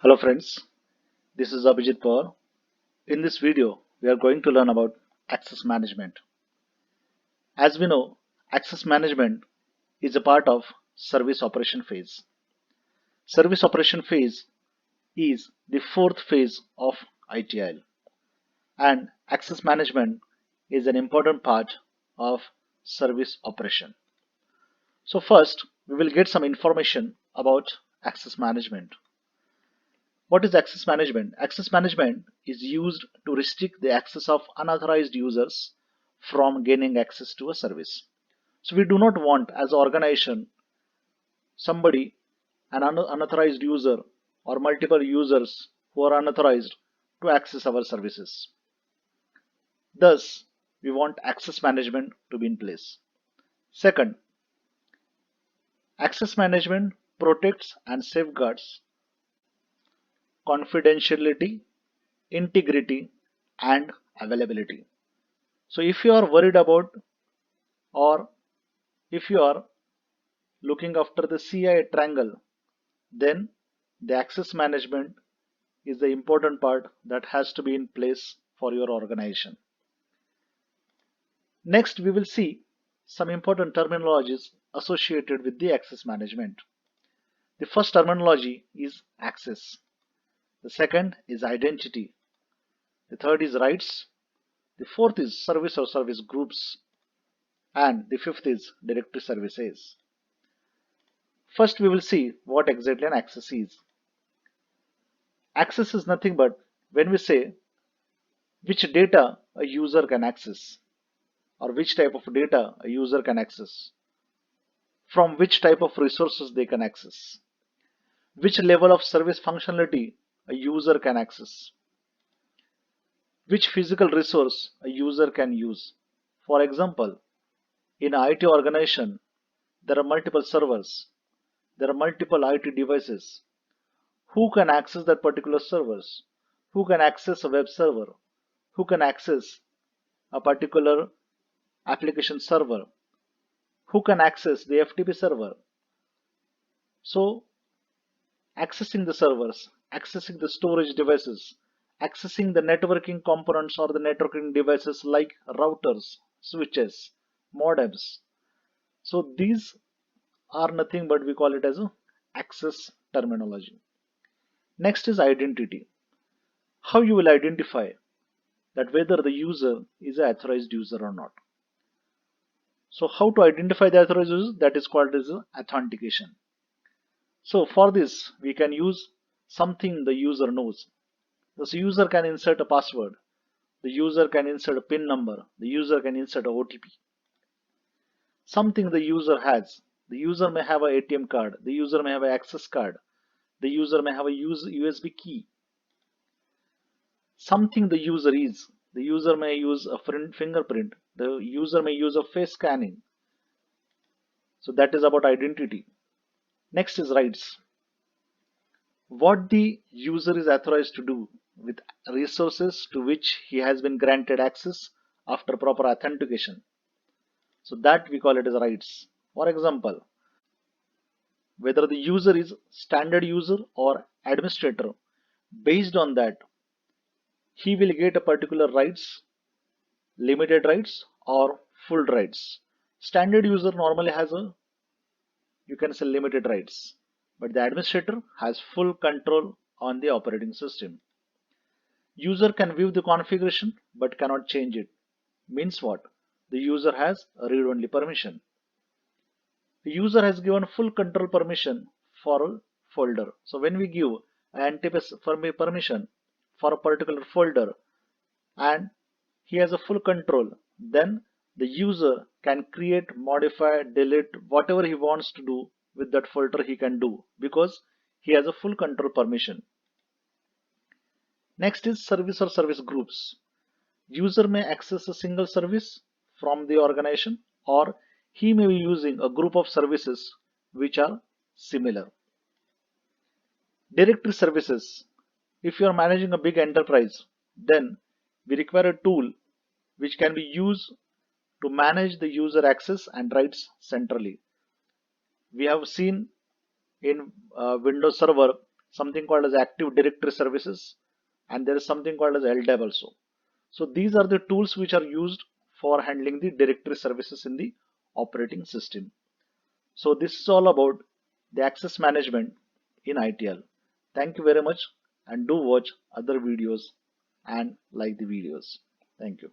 Hello friends, this is Abhijit Paur. In this video, we are going to learn about access management. As we know, access management is a part of service operation phase. Service operation phase is the fourth phase of ITIL, and access management is an important part of service operation. So first, we will get some information about access management. What is access management? Access management is used to restrict the access of unauthorized users from gaining access to a service. So we do not want as an organization somebody, an unauthorized user or multiple users who are unauthorized to access our services. Thus, we want access management to be in place. Second, access management protects and safeguards confidentiality, integrity, and availability. So if you are worried about or if you are looking after the CI triangle, then the access management is the important part that has to be in place for your organization. Next, we will see some important terminologies associated with the access management. The first terminology is access. The second is identity. The third is rights. The fourth is service or service groups. And the fifth is directory services. First, we will see what exactly an access is. Access is nothing but when we say which data a user can access or which type of data a user can access, from which type of resources they can access, which level of service functionality a user can access, which physical resource a user can use. For example, in an IT organization, there are multiple servers, there are multiple IT devices. Who can access that particular servers? Who can access a web server? Who can access a particular application server? Who can access the FTP server? So, accessing the servers, accessing the storage devices, accessing the networking components or the networking devices like routers, switches, modems. So, these are nothing but we call it as a access terminology. Next is identity. How you will identify that whether the user is an authorized user or not. So how to identify the authorized user? That is called as authentication. So for this, we can use something the user knows. The user can insert a password. The user can insert a PIN number. The user can insert a OTP. Something the user has. The user may have an ATM card. The user may have an access card. The user may have a USB key. Something the user is. The user may use a fingerprint. The user may use a face scanning. So that is about identity. Next is rights. What the user is authorized to do with resources to which he has been granted access after proper authentication. So that we call it as rights. For example, whether the user is standard user or administrator, based on that, he will get a particular rights, limited rights or full rights. Standard user normally has a, you can say, limited rights, but the administrator has full control on the operating system. User can view the configuration but cannot change it. Means what? The user has a read-only permission. The user has given full control permission for a folder. So when we give an NTPS permission for a particular folder and he has a full control, then the user can create, modify, delete, whatever he wants to do with that folder he can do because he has a full control permission. Next is service or service groups. User may access a single service from the organization or he may be using a group of services which are similar. Directory services. If you are managing a big enterprise, then we require a tool which can be used to manage the user access and rights centrally. We have seen in Windows Server something called as Active Directory Services, and there is something called as LDAP also. So these are the tools which are used for handling the directory services in the operating system. So this is all about the access management in ITIL. Thank you very much, and do watch other videos and like the videos. Thank you.